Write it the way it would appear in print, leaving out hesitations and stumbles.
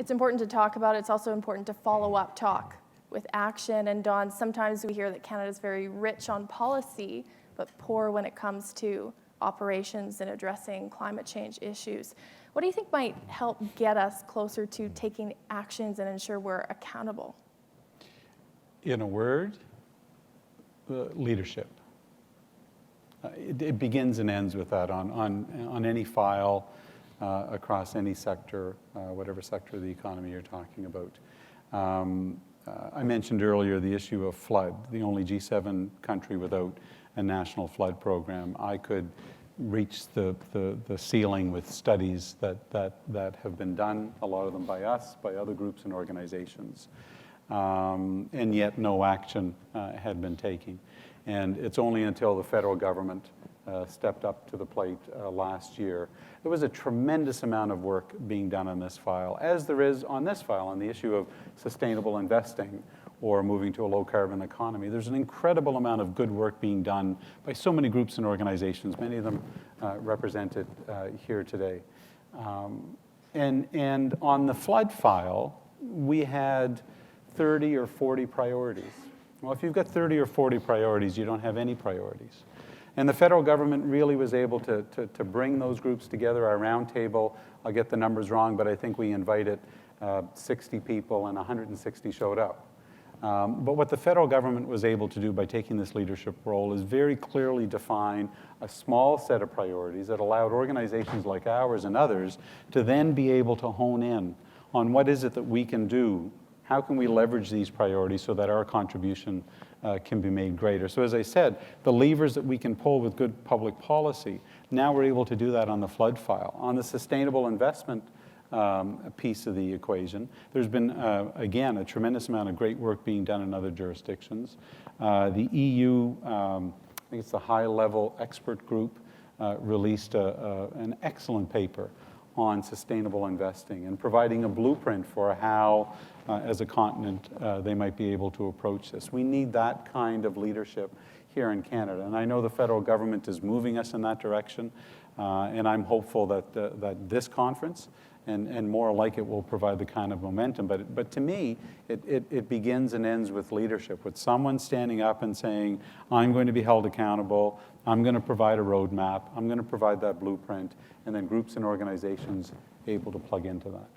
It's important to talk about. It's also important to follow up talk with action. And Don, sometimes we hear that Canada's very rich on policy, but poor when it comes to operations and addressing climate change issues. What do you think might help get us closer to taking actions and ensure we're accountable? In a word, leadership. It begins and ends with that on any file, across any sector, whatever sector of the economy you're talking about. I mentioned earlier the issue of flood, the only G7 country without a national flood program. I could reach the ceiling with studies that have been done, a lot of them by us, by other groups and organizations, and yet no action had been taken. And it's only until the federal government stepped up to the plate last year. There was a tremendous amount of work being done on this file, as there is on this file, on the issue of sustainable investing or moving to a low-carbon economy. There's an incredible amount of good work being done by so many groups and organizations, many of them represented here today. And on the flood file, we had 30 or 40 priorities. Well, if you've got 30 or 40 priorities, you don't have any priorities. And the federal government really was able to bring those groups together. Our roundtable, I'll get the numbers wrong, but I think we invited 60 people and 160 showed up. But what the federal government was able to do by taking this leadership role is very clearly define a small set of priorities that allowed organizations like ours and others to then be able to hone in on what is it that we can do. How can we leverage these priorities so that our contribution can be made greater? So as I said, the levers that we can pull with good public policy, now we're able to do that on the flood file. On the sustainable investment piece of the equation, there's been, again, a tremendous amount of great work being done in other jurisdictions. The EU, I think it's the high-level expert group, released an excellent paper on sustainable investing and providing a blueprint for how, as a continent, they might be able to approach this. We need that kind of leadership here in Canada. And I know the federal government is moving us in that direction. And I'm hopeful that this conference and more like it will provide the kind of momentum. But to me, it begins and ends with leadership, with someone standing up and saying, I'm going to be held accountable, I'm going to provide a roadmap, I'm going to provide that blueprint, and then groups and organizations able to plug into that.